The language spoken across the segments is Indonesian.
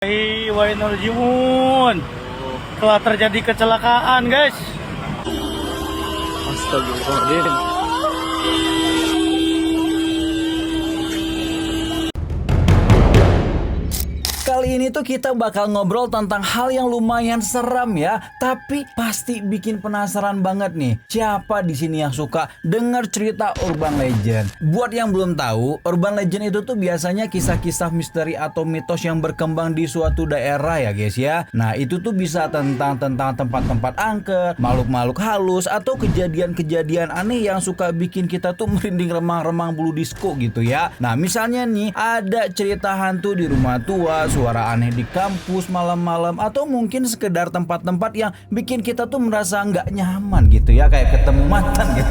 Wainerjimun telah terjadi kecelakaan, guys. Astagfirullahaladzim. Kali ini tuh kita bakal ngobrol tentang hal yang lumayan seram ya, tapi pasti bikin penasaran banget nih. Siapa di sini yang suka denger cerita urban legend? Buat yang belum tahu, urban legend itu tuh biasanya kisah-kisah misteri atau mitos yang berkembang di suatu daerah ya guys ya. Nah, itu tuh bisa tentang tempat-tempat angker, makhluk-makhluk halus atau kejadian-kejadian aneh yang suka bikin kita tuh merinding remang-remang bulu disco gitu ya. Nah, misalnya nih ada cerita hantu di rumah tua, suara aneh di kampus malam-malam, atau mungkin sekedar tempat-tempat yang bikin kita tuh merasa nggak nyaman gitu ya, kayak ketemu mantan gitu.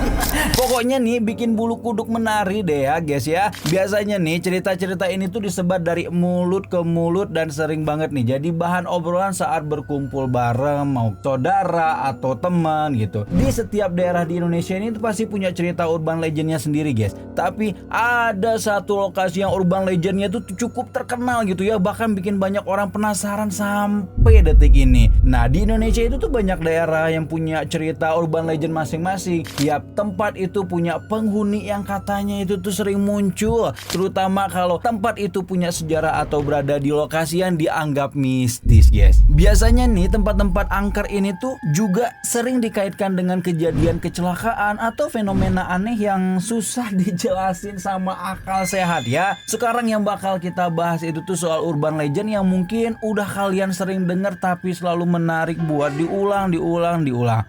Pokoknya nih bikin bulu kuduk menari deh ya guys ya. Biasanya nih cerita-cerita ini tuh disebar dari mulut ke mulut dan sering banget nih jadi bahan obrolan saat berkumpul bareng, mau saudara atau teman gitu. Di setiap daerah di Indonesia ini tuh pasti punya cerita urban legendnya sendiri guys. Tapi ada satu lokasi yang urban legendnya tuh cukup terkenal gitu ya, bahkan bikin banyak orang penasaran sampai detik ini. Nah, di Indonesia itu tuh banyak daerah yang punya cerita urban legend masing-masing. Tiap tempat itu punya penghuni yang katanya itu tuh sering muncul, terutama kalau tempat itu punya sejarah atau berada di lokasi yang dianggap mistis guys. Biasanya nih tempat-tempat angker ini tuh juga sering dikaitkan dengan kejadian kecelakaan atau fenomena aneh yang susah dijelasin sama akal sehat ya. Sekarang yang bakal kita bahas itu tuh soal urban legend yang mungkin udah kalian sering denger tapi selalu menarik buat diulang.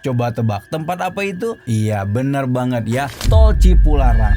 Coba tebak tempat apa itu? Iya bener banget ya, Tol Cipularang.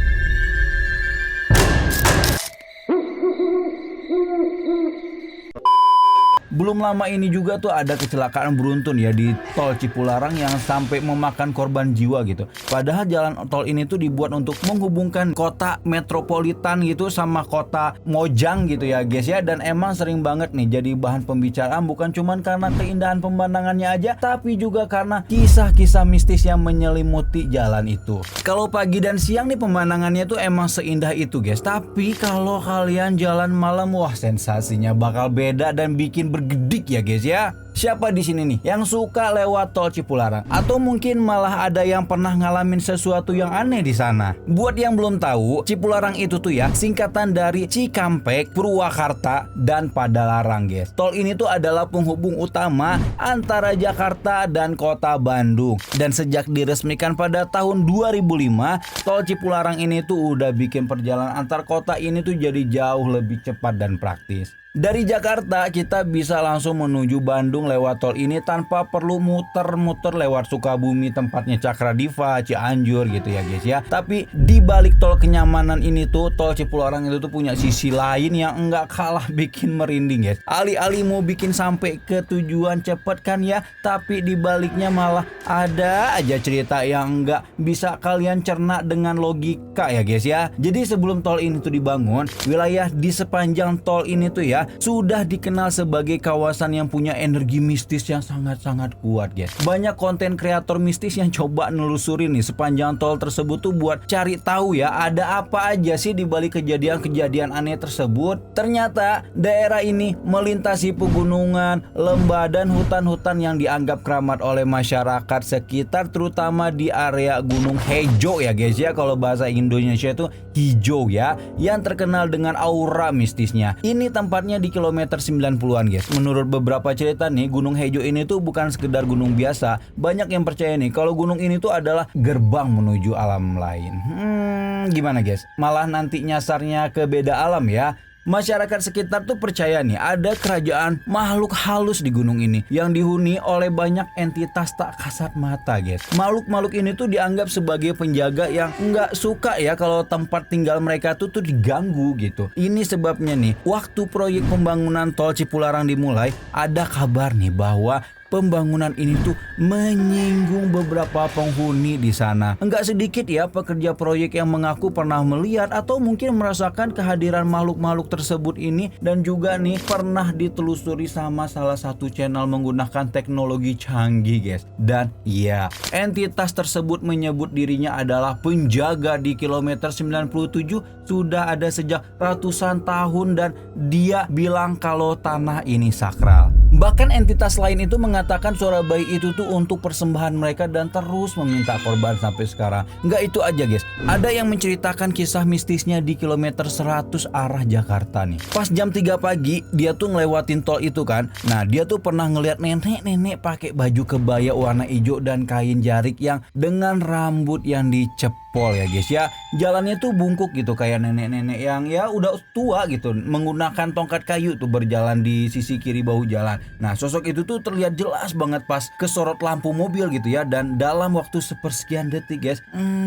Belum lama ini juga tuh ada kecelakaan beruntun ya di Tol Cipularang yang sampai memakan korban jiwa gitu. Padahal jalan tol ini tuh dibuat untuk menghubungkan kota metropolitan gitu sama kota Mojang gitu ya guys ya. Dan emang sering banget nih jadi bahan pembicaraan, bukan cuman karena keindahan pemandangannya aja, tapi juga karena kisah-kisah mistis yang menyelimuti jalan itu. Kalau pagi dan siang nih pemandangannya tuh emang seindah itu guys. Tapi kalau kalian jalan malam, wah sensasinya bakal beda dan bikin gedik ya guys ya. Siapa di sini nih yang suka lewat Tol Cipularang? Atau mungkin malah ada yang pernah ngalamin sesuatu yang aneh di sana? Buat yang belum tahu, Cipularang itu tuh ya singkatan dari Cikampek, Purwakarta, dan Padalarang guys. Tol ini tuh adalah penghubung utama antara Jakarta dan kota Bandung. Dan sejak diresmikan pada tahun 2005, Tol Cipularang ini tuh udah bikin perjalanan antar kota ini tuh jadi jauh lebih cepat dan praktis. Dari Jakarta kita bisa langsung menuju Bandung lewat tol ini tanpa perlu muter-muter lewat Sukabumi tempatnya Cakradiva, Cianjur gitu ya guys ya. Tapi di balik tol kenyamanan ini tuh, Tol Cipularang itu tuh punya sisi lain yang enggak kalah bikin merinding guys. Alih-alih mau bikin sampai ke tujuan cepet kan ya, tapi di baliknya malah ada aja cerita yang enggak bisa kalian cerna dengan logika ya guys ya. Jadi sebelum tol ini tuh dibangun, wilayah di sepanjang tol ini tuh ya sudah dikenal sebagai kawasan yang punya energi mistis yang sangat-sangat kuat guys. Banyak konten kreator mistis yang coba nelusurin nih sepanjang tol tersebut tuh buat cari tahu ya ada apa aja sih di balik kejadian-kejadian aneh tersebut. Ternyata daerah ini melintasi pegunungan, lembah, dan hutan-hutan yang dianggap keramat oleh masyarakat sekitar, terutama di area Gunung Hejo ya guys ya. Kalau bahasa Indonesia itu hijau ya, yang terkenal dengan aura mistisnya. Ini tempatnya di kilometer 90-an guys. Menurut beberapa cerita nih, Gunung Hejo ini tuh bukan sekedar gunung biasa. Banyak yang percaya nih kalau gunung ini tuh adalah gerbang menuju alam lain. Gimana guys? Malah nanti nyasarnya ke beda alam ya. Masyarakat sekitar tuh percaya nih ada kerajaan makhluk halus di gunung ini yang dihuni oleh banyak entitas tak kasat mata guys. Makhluk-makhluk ini tuh dianggap sebagai penjaga yang nggak suka ya kalau tempat tinggal mereka tuh diganggu gitu. Ini sebabnya nih waktu proyek pembangunan Tol Cipularang dimulai, ada kabar nih bahwa pembangunan ini tuh menyinggung beberapa penghuni di sana. Enggak sedikit ya pekerja proyek yang mengaku pernah melihat atau mungkin merasakan kehadiran makhluk-makhluk tersebut ini, dan juga nih pernah ditelusuri sama salah satu channel menggunakan teknologi canggih guys. Dan ya, entitas tersebut menyebut dirinya adalah penjaga di kilometer 97, sudah ada sejak ratusan tahun, dan dia bilang kalau tanah ini sakral. Bahkan entitas lain itu mengatakan suara bayi itu tuh untuk persembahan mereka dan terus meminta korban sampai sekarang. Nggak itu aja guys, ada yang menceritakan kisah mistisnya di kilometer 100 arah Jakarta nih. Pas jam 3 pagi dia tuh ngelewatin tol itu kan. Nah dia tuh pernah ngeliat nenek-nenek pakai baju kebaya warna hijau dan kain jarik yang dengan rambut yang dicepol ya guys ya. Jalannya tuh bungkuk gitu kayak nenek-nenek yang ya udah tua gitu, menggunakan tongkat kayu tuh berjalan di sisi kiri bahu jalan. Nah sosok itu tuh terlihat jelas banget pas kesorot lampu mobil gitu ya. Dan dalam waktu sepersekian detik guys,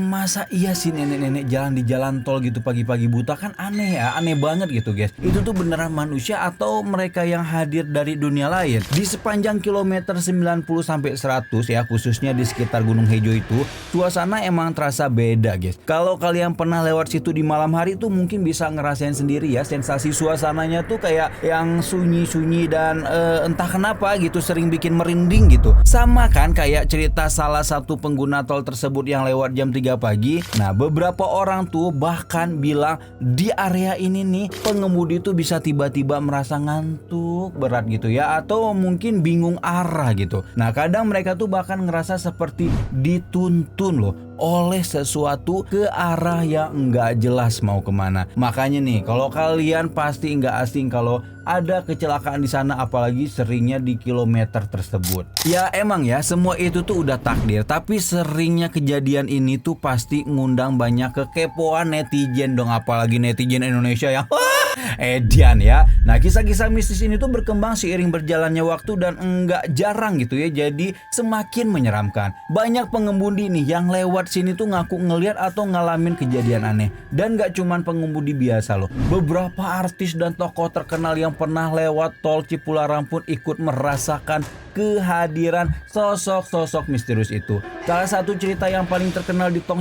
masa iya sih nenek-nenek jalan di jalan tol gitu pagi-pagi buta? Kan aneh ya, aneh banget gitu guys. Itu tuh beneran manusia atau mereka yang hadir dari dunia lain? Di sepanjang kilometer 90 sampai 100 ya, khususnya di sekitar Gunung Hejo itu, suasana emang terasa beda guys. Kalau kalian pernah lewat situ di malam hari tuh mungkin bisa ngerasain sendiri ya, sensasi suasananya tuh kayak yang sunyi-sunyi dan entah kenapa gitu sering bikin merinding gitu. Sama kan kayak cerita salah satu pengguna tol tersebut yang lewat jam 3 pagi. Nah beberapa orang tuh bahkan bilang di area ini nih pengemudi tuh bisa tiba-tiba merasa ngantuk berat gitu ya, atau mungkin bingung arah gitu. Nah kadang mereka tuh bahkan ngerasa seperti dituntun loh oleh sesuatu ke arah yang nggak jelas mau kemana. Makanya nih kalau kalian pasti nggak asing kalau ada kecelakaan di sana, apalagi seringnya di kilometer tersebut. Ya emang ya semua itu tuh udah takdir, tapi seringnya kejadian ini tuh pasti ngundang banyak kekepoan netizen dong, apalagi netizen Indonesia yang Edian ya. Nah kisah-kisah mistis ini tuh berkembang seiring berjalannya waktu dan enggak jarang gitu ya, jadi semakin menyeramkan. Banyak pengemudi nih yang lewat sini tuh ngaku ngeliat atau ngalamin kejadian aneh. Dan gak cuman pengemudi biasa loh, beberapa artis dan tokoh terkenal yang pernah lewat tol Cipularang pun ikut merasakan kehadiran sosok-sosok misterius itu. Salah satu cerita yang paling terkenal di tol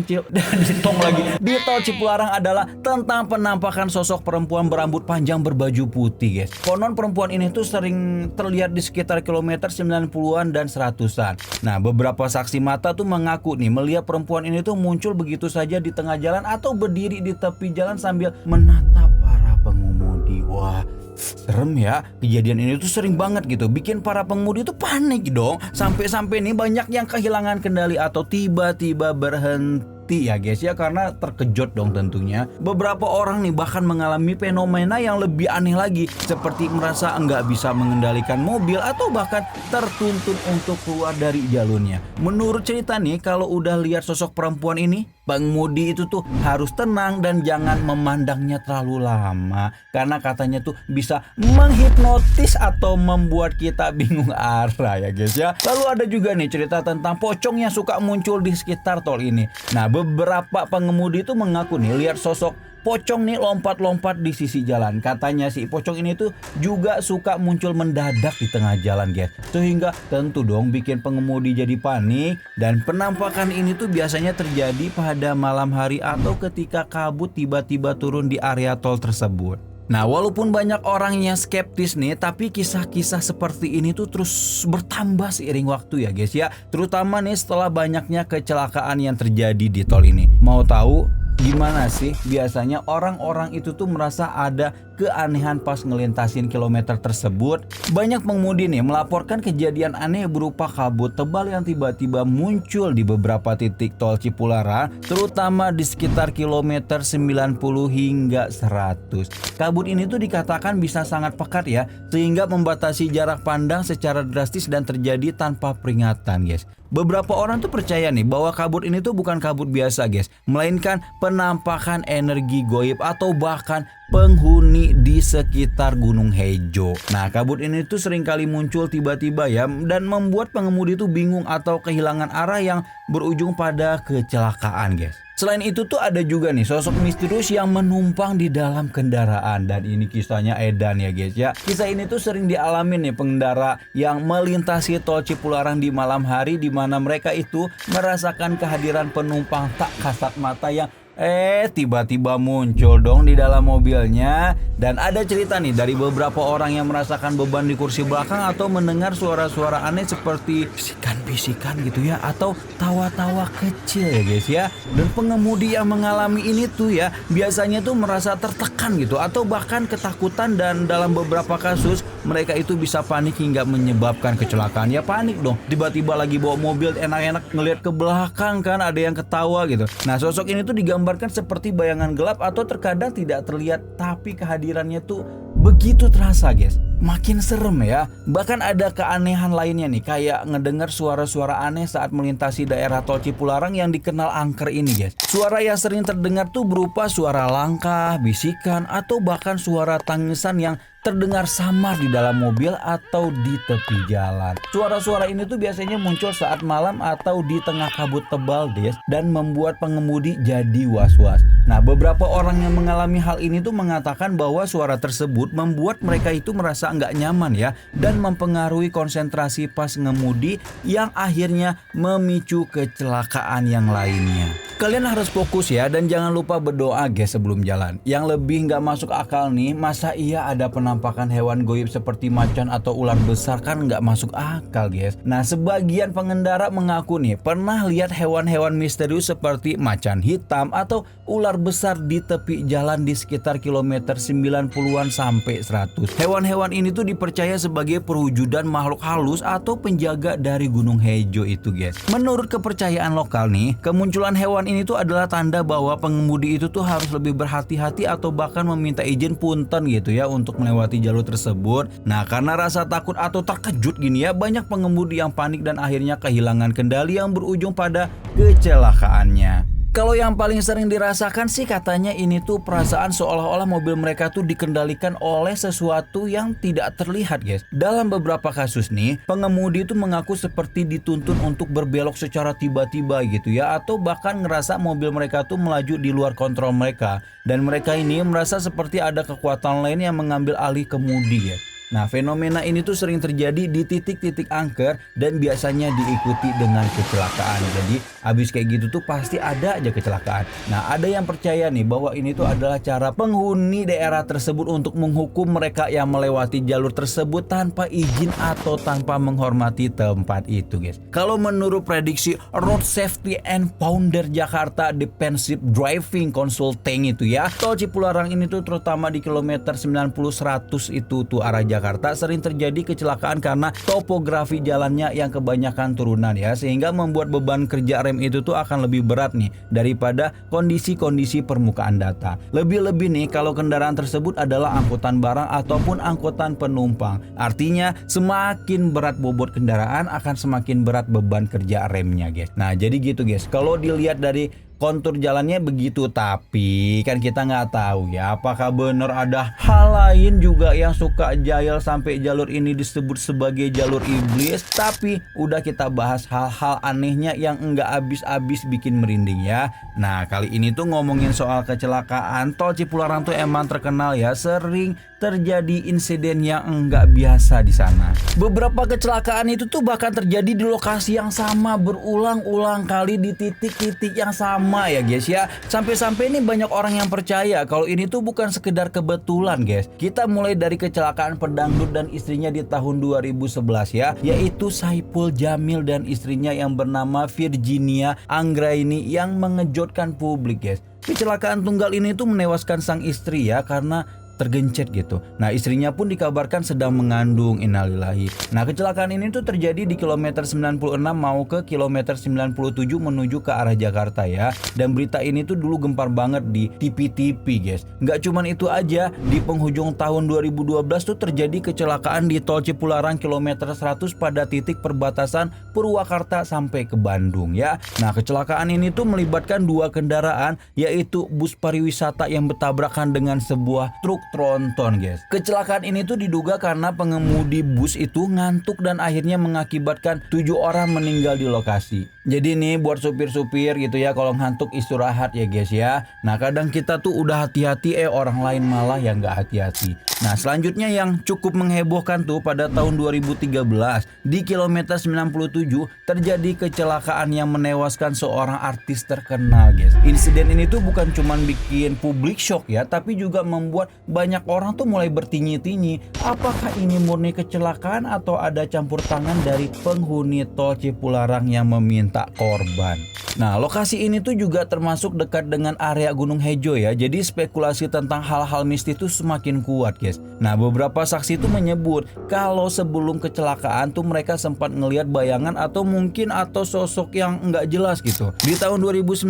Cipularang adalah tentang penampakan sosok perempuan berambut panjang berbaju putih guys. Konon perempuan ini tuh sering terlihat di sekitar kilometer 90-an dan 100-an. Nah beberapa saksi mata tuh mengaku nih melihat perempuan ini tuh muncul begitu saja di tengah jalan atau berdiri di tepi jalan sambil menatap para pengemudi. Wah serem ya, kejadian ini tuh sering banget gitu, bikin para pengemudi tuh panik dong. Sampai-sampai nih banyak yang kehilangan kendali atau tiba-tiba berhenti ya guys ya, karena terkejut dong tentunya. Beberapa orang nih bahkan mengalami fenomena yang lebih aneh lagi, seperti merasa enggak bisa mengendalikan mobil atau bahkan tertuntut untuk keluar dari jalurnya. Menurut cerita nih, kalau udah lihat sosok perempuan ini, pengemudi itu tuh harus tenang dan jangan memandangnya terlalu lama, karena katanya tuh bisa menghipnotis atau membuat kita bingung arah ya guys ya. Lalu ada juga nih cerita tentang pocong yang suka muncul di sekitar tol ini. Nah beberapa pengemudi itu mengaku nih lihat sosok pocong nih lompat-lompat di sisi jalan. Katanya si pocong ini tuh juga suka muncul mendadak di tengah jalan guys, sehingga tentu dong bikin pengemudi jadi panik. Dan penampakan ini tuh biasanya terjadi pada malam hari atau ketika kabut tiba-tiba turun di area tol tersebut. Nah walaupun banyak orang yang skeptis nih, tapi kisah-kisah seperti ini tuh terus bertambah seiring waktu ya guys ya, terutama nih setelah banyaknya kecelakaan yang terjadi di tol ini. Mau tahu gimana sih biasanya orang-orang itu tuh merasa ada keanehan pas ngelintasin kilometer tersebut? Banyak pengemudi nih melaporkan kejadian aneh berupa kabut tebal yang tiba-tiba muncul di beberapa titik tol Cipularang, terutama di sekitar kilometer 90 hingga 100. Kabut ini tuh dikatakan bisa sangat pekat ya, sehingga membatasi jarak pandang secara drastis dan terjadi tanpa peringatan guys. Beberapa orang tuh percaya nih bahwa kabut ini tuh bukan kabut biasa guys, melainkan penampakan energi goib atau bahkan penghuni di sekitar Gunung Hejo. Nah kabut ini tuh seringkali muncul tiba-tiba ya, dan membuat pengemudi tuh bingung atau kehilangan arah yang berujung pada kecelakaan guys. Selain itu tuh ada juga nih sosok misterius yang menumpang di dalam kendaraan, dan ini kisahnya edan ya guys ya. Kisah ini tuh sering dialami nih pengendara yang melintasi tol Cipularang di malam hari, di mana mereka itu merasakan kehadiran penumpang tak kasat mata yang tiba-tiba muncul dong di dalam mobilnya. Dan ada cerita nih dari beberapa orang yang merasakan beban di kursi belakang atau mendengar suara-suara aneh seperti bisikan-bisikan gitu ya, atau tawa-tawa kecil ya guys ya. Dan pengemudi yang mengalami ini tuh ya biasanya tuh merasa tertekan gitu, atau bahkan ketakutan, dan dalam beberapa kasus mereka itu bisa panik hingga menyebabkan kecelakaan. Ya panik dong, tiba-tiba lagi bawa mobil enak-enak ngelihat ke belakang kan ada yang ketawa gitu. Nah sosok ini tuh digambarkan seperti bayangan gelap atau terkadang tidak terlihat, tapi kehadirannya tuh begitu terasa guys. Makin serem ya. Bahkan ada keanehan lainnya nih, kayak ngedengar suara-suara aneh saat melintasi daerah tol Cipularang yang dikenal angker ini guys. Suara yang sering terdengar tuh berupa suara langkah, bisikan, atau bahkan suara tangisan yang terdengar samar di dalam mobil atau di tepi jalan. Suara-suara ini tuh biasanya muncul saat malam atau di tengah kabut tebal guys, dan membuat pengemudi jadi was-was. Nah beberapa orang yang mengalami hal ini tuh mengatakan bahwa suara tersebut membuat mereka itu merasa nggak nyaman ya, dan mempengaruhi konsentrasi pas ngemudi yang akhirnya memicu kecelakaan yang lainnya. Kalian harus fokus ya, dan jangan lupa berdoa guys sebelum jalan. Yang lebih nggak masuk akal nih, masa iya ada penampakan hewan goib seperti macan atau ular besar? Kan nggak masuk akal guys. Nah sebagian pengendara mengaku nih pernah lihat hewan-hewan misterius seperti macan hitam atau ular besar di tepi jalan di sekitar kilometer 90-an sampai 100. Hewan-hewan ini tuh dipercaya sebagai perwujudan makhluk halus atau penjaga dari Gunung Hejo itu guys. Menurut kepercayaan lokal nih, kemunculan hewan ini tuh adalah tanda bahwa pengemudi itu tuh harus lebih berhati-hati atau bahkan meminta izin punten gitu ya untuk melewati jalur tersebut. Nah karena rasa takut atau terkejut gini ya, banyak pengemudi yang panik dan akhirnya kehilangan kendali yang berujung pada kecelakaannya. Kalau yang paling sering dirasakan sih katanya ini tuh perasaan seolah-olah mobil mereka tuh dikendalikan oleh sesuatu yang tidak terlihat guys. Dalam beberapa kasus nih, pengemudi itu mengaku seperti dituntun untuk berbelok secara tiba-tiba gitu ya, atau bahkan ngerasa mobil mereka tuh melaju di luar kontrol mereka, dan mereka ini merasa seperti ada kekuatan lain yang mengambil alih kemudi ya. Nah fenomena ini tuh sering terjadi di titik-titik angker dan biasanya diikuti dengan kecelakaan. Jadi habis kayak gitu tuh pasti ada aja kecelakaan. Nah ada yang percaya nih bahwa ini tuh adalah cara penghuni daerah tersebut untuk menghukum mereka yang melewati jalur tersebut tanpa izin atau tanpa menghormati tempat itu guys. Kalau menurut prediksi Road Safety and Founder Jakarta Defensive Driving Consulting itu ya, tol Cipularang ini tuh terutama di kilometer 90-100 itu tuh arah Jakarta sering terjadi kecelakaan karena topografi jalannya yang kebanyakan turunan ya, sehingga membuat beban kerja rem itu tuh akan lebih berat nih daripada kondisi-kondisi permukaan data. Lebih-lebih nih kalau kendaraan tersebut adalah angkutan barang ataupun angkutan penumpang. Artinya semakin berat bobot kendaraan akan semakin berat beban kerja remnya guys. Nah jadi gitu guys, kalau dilihat dari kontur jalannya begitu, tapi kan kita nggak tahu ya apakah benar ada hal lain juga yang suka jahil sampai jalur ini disebut sebagai jalur iblis. Tapi udah kita bahas hal-hal anehnya yang nggak habis-habis bikin merinding ya. Nah kali ini tuh ngomongin soal kecelakaan, tol Cipularang tuh emang terkenal ya sering terjadi insiden yang enggak biasa di sana. Beberapa kecelakaan itu tuh bahkan terjadi di lokasi yang sama berulang-ulang kali di titik-titik yang sama ya guys ya. Sampai-sampai ini banyak orang yang percaya kalau ini tuh bukan sekedar kebetulan guys. Kita mulai dari kecelakaan pedangdut dan istrinya di tahun 2011 ya, yaitu Saipul Jamil dan istrinya yang bernama Virginia Anggraini yang mengejutkan publik guys. Kecelakaan tunggal ini tuh menewaskan sang istri ya karena tergencet gitu. Nah istrinya pun dikabarkan sedang mengandung, innalillahi. Nah kecelakaan ini tuh terjadi di kilometer 96 mau ke kilometer 97 menuju ke arah Jakarta ya. Dan berita ini tuh dulu gempar banget di TV-TV guys. Nggak cuman itu aja, di penghujung tahun 2012 tuh terjadi kecelakaan di tol Cipularang kilometer 100 pada titik perbatasan Purwakarta sampai ke Bandung ya. Nah kecelakaan ini tuh melibatkan dua kendaraan, yaitu bus pariwisata yang bertabrakan dengan sebuah truk tronton guys. Kecelakaan ini tuh diduga karena pengemudi bus itu ngantuk dan akhirnya mengakibatkan 7 orang meninggal di lokasi. Jadi nih buat supir-supir gitu ya, kalau ngantuk istirahat ya guys ya. Nah kadang kita tuh udah hati-hati orang lain malah yang gak hati-hati. Nah selanjutnya yang cukup menghebohkan tuh pada tahun 2013 di kilometer 97 terjadi kecelakaan yang menewaskan seorang artis terkenal guys. Insiden ini tuh bukan cuman bikin publik shock ya, tapi juga membuat banyak orang tuh mulai bertinyi-tinyi apakah ini murni kecelakaan atau ada campur tangan dari penghuni tol Cipularang yang meminta korban. Nah lokasi ini tuh juga termasuk dekat dengan area Gunung Hejo ya, jadi spekulasi tentang hal-hal mistis itu semakin kuat guys. Nah beberapa saksi itu menyebut kalau sebelum kecelakaan tuh mereka sempat ngelihat bayangan atau sosok yang nggak jelas gitu di tahun 2019,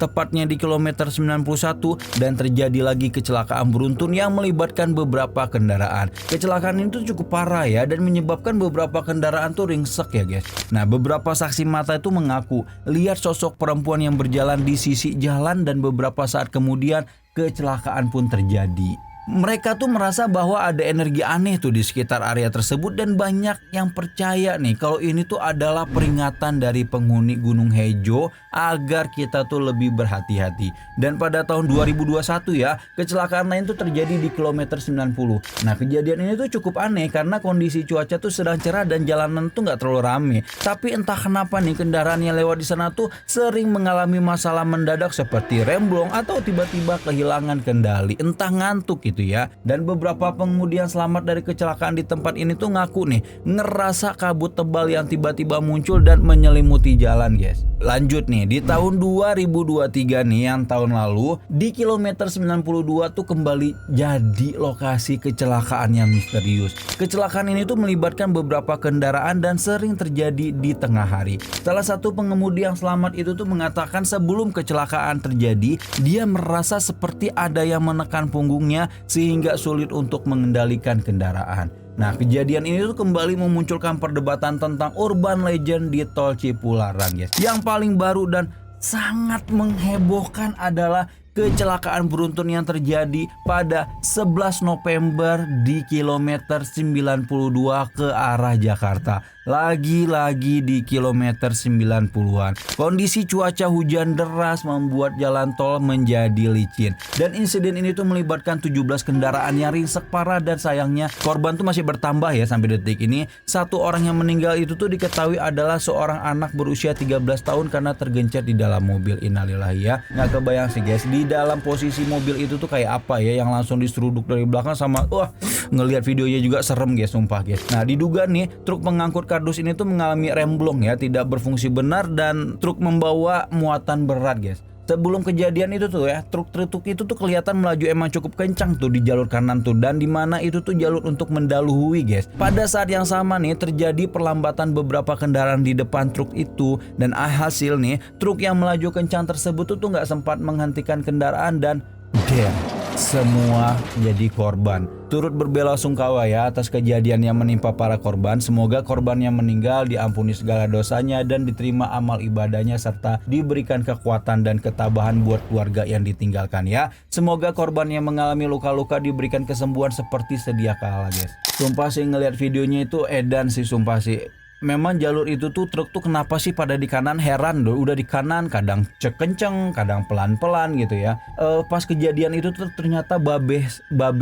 tepatnya di kilometer 91, dan terjadi lagi kecelakaan beruntun yang melibatkan beberapa kendaraan. Kecelakaan itu cukup parah ya dan menyebabkan beberapa kendaraan tuh ringsek ya guys. Nah beberapa saksi mata itu mengaku lihat sosok perempuan yang berjalan di sisi jalan dan beberapa saat kemudian kecelakaan pun terjadi. Mereka tuh merasa bahwa ada energi aneh tuh di sekitar area tersebut dan banyak yang percaya nih kalau ini tuh adalah peringatan dari penghuni Gunung Hejo agar kita tuh lebih berhati-hati. Dan pada tahun 2021 ya, kecelakaan lain tuh terjadi di kilometer 90. Nah kejadian ini tuh cukup aneh karena kondisi cuaca tuh sedang cerah dan jalanan tuh nggak terlalu rame. Tapi entah kenapa nih kendaraan yang lewat di sana tuh sering mengalami masalah mendadak seperti remblong atau tiba-tiba kehilangan kendali, entah ngantuk gitu ya. Dan beberapa pengemudi yang selamat dari kecelakaan di tempat ini tuh ngaku nih ngerasa kabut tebal yang tiba-tiba muncul dan menyelimuti jalan guys. Lanjut nih, di tahun 2023 nih yang tahun lalu di kilometer 92 tuh kembali jadi lokasi kecelakaan yang misterius. Kecelakaan ini tuh melibatkan beberapa kendaraan dan sering terjadi di tengah hari. Salah satu pengemudi yang selamat itu tuh mengatakan sebelum kecelakaan terjadi dia merasa seperti ada yang menekan punggungnya sehingga sulit untuk mengendalikan kendaraan. Nah kejadian ini tuh kembali memunculkan perdebatan tentang urban legend di tol Cipularang guys. Yang paling baru dan sangat menghebohkan adalah kecelakaan beruntun yang terjadi pada 11 November di kilometer 92 ke arah Jakarta. Lagi-lagi di kilometer 90-an. Kondisi cuaca hujan deras membuat jalan tol menjadi licin. Dan insiden ini tuh melibatkan 17 kendaraan yang ringsek parah dan sayangnya korban tuh masih bertambah ya sampai detik ini. Satu orang yang meninggal itu tuh diketahui adalah seorang anak berusia 13 tahun karena tergencet di dalam mobil. Innalillahi ya. Nggak kebayang sih guys, di dalam posisi mobil itu tuh kayak apa ya yang langsung diseruduk dari belakang sama ngelihat videonya juga serem guys, sumpah guys. Nah diduga nih truk pengangkut kardus ini tuh mengalami remblong ya, tidak berfungsi benar dan truk membawa muatan berat guys. Sebelum kejadian itu tuh ya, truk itu tuh kelihatan melaju emang cukup kencang tuh di jalur kanan tuh, dan dimana itu tuh jalur untuk mendahului guys. Pada saat yang sama nih terjadi perlambatan beberapa kendaraan di depan truk itu, dan hasil nih truk yang melaju kencang tersebut tuh nggak sempat menghentikan kendaraan dan semua jadi korban. Turut berbelasungkawa ya atas kejadian yang menimpa para korban. Semoga korban yang meninggal diampuni segala dosanya dan diterima amal ibadahnya serta diberikan kekuatan dan ketabahan buat keluarga yang ditinggalkan ya. Semoga korban yang mengalami luka-luka diberikan kesembuhan seperti sedia kala guys. Sumpah sih ngelihat videonya itu edan sih, sumpah sih. Memang jalur itu tuh truk tuh kenapa sih pada di kanan, heran loh. Udah di kanan kadang cek kenceng, kadang pelan-pelan gitu ya. Pas kejadian itu tuh ternyata Babe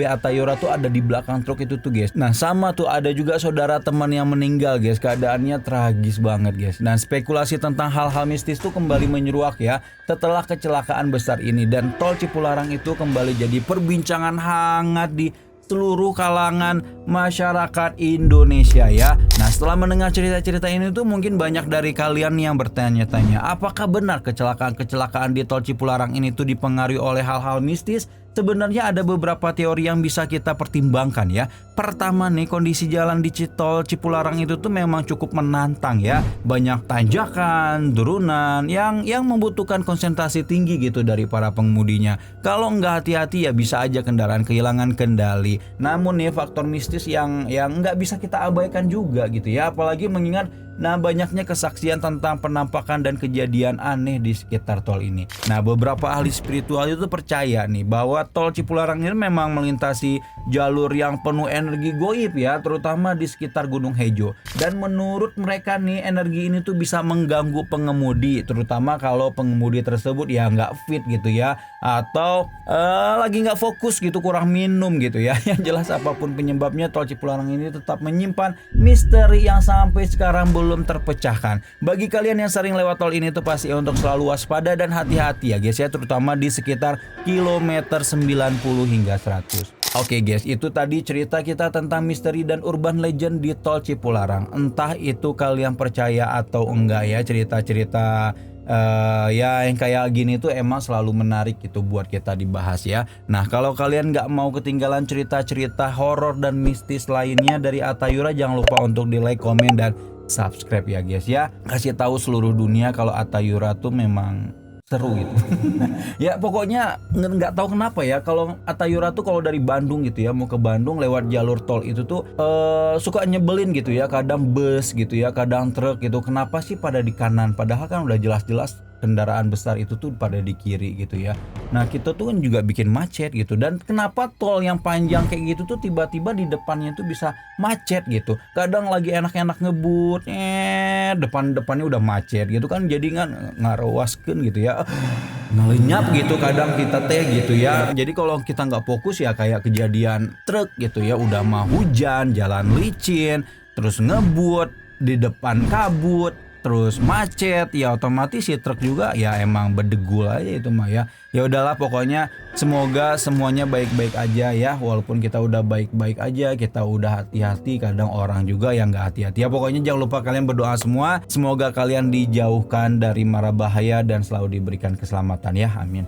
Atayora tuh ada di belakang truk itu tuh guys. Nah sama tuh ada juga saudara teman yang meninggal guys. Keadaannya tragis banget guys. Nah spekulasi tentang hal-hal mistis tuh kembali menyeruak ya setelah kecelakaan besar ini. Dan tol Cipularang itu kembali jadi perbincangan hangat di seluruh kalangan masyarakat Indonesia ya. Nah setelah mendengar cerita-cerita ini tuh mungkin banyak dari kalian yang bertanya-tanya apakah benar kecelakaan-kecelakaan di tol Cipularang ini tuh dipengaruhi oleh hal-hal mistis. Sebenarnya ada beberapa teori yang bisa kita pertimbangkan ya. Pertama nih, kondisi jalan di tol Cipularang itu tuh memang cukup menantang ya. Banyak tanjakan, turunan yang membutuhkan konsentrasi tinggi gitu dari para pengemudinya. Kalau nggak hati-hati ya bisa aja kendaraan kehilangan kendali. Namun nih faktor mistis yang nggak bisa kita abaikan juga gitu ya. Apalagi mengingat banyaknya kesaksian tentang penampakan dan kejadian aneh di sekitar tol ini. Nah, beberapa ahli spiritual itu percaya nih bahwa tol Cipularang ini memang melintasi jalur yang penuh energi goib ya, terutama di sekitar Gunung Hejo. Dan menurut mereka nih, energi ini tuh bisa mengganggu pengemudi, terutama kalau pengemudi tersebut ya nggak fit gitu ya, atau lagi nggak fokus gitu, kurang minum gitu ya. Yang jelas apapun penyebabnya, tol Cipularang ini tetap menyimpan misteri yang sampai sekarang belum terpecahkan. Bagi kalian yang sering lewat tol ini tuh pasti untuk selalu waspada dan hati-hati ya guys ya, terutama di sekitar kilometer 90 hingga 100. Oke guys, itu tadi cerita kita tentang misteri dan urban legend di tol Cipularang. Entah itu kalian percaya atau enggak ya, cerita-cerita ya yang kayak gini tuh emang selalu menarik gitu buat kita dibahas ya. Nah, kalau kalian nggak mau ketinggalan cerita-cerita horor dan mistis lainnya dari Atayura, jangan lupa untuk di like, komen, dan subscribe ya guys ya. Kasih tahu seluruh dunia kalau Atayura tuh memang seru gitu. Ya pokoknya nggak tahu kenapa ya, kalau Atayura tuh kalau dari Bandung gitu ya, mau ke Bandung lewat jalur tol itu tuh suka nyebelin gitu ya. Kadang bus gitu ya, kadang truk gitu. Kenapa sih pada di kanan, padahal kan udah jelas-jelas kendaraan besar itu tuh pada di kiri gitu ya. Nah, kita tuh kan juga bikin macet gitu. Dan kenapa tol yang panjang kayak gitu tuh tiba-tiba di depannya tuh bisa macet gitu. Kadang lagi enak-enak ngebut, depannya udah macet gitu kan, jadi ngarawaskeun gitu ya, ngelenyap gitu kadang kita teh gitu ya. Jadi kalau kita nggak fokus ya kayak kejadian truk gitu ya, udah mah hujan, jalan licin, terus ngebut, di depan kabut, terus macet, ya otomatis si truk juga ya emang berdegul aja itu mah ya. Ya udahlah, pokoknya semoga semuanya baik-baik aja ya. Walaupun kita udah baik-baik aja, kita udah hati-hati, kadang orang juga yang nggak hati-hati ya. Pokoknya jangan lupa kalian berdoa semua, semoga kalian dijauhkan dari mara bahaya dan selalu diberikan keselamatan ya, amin.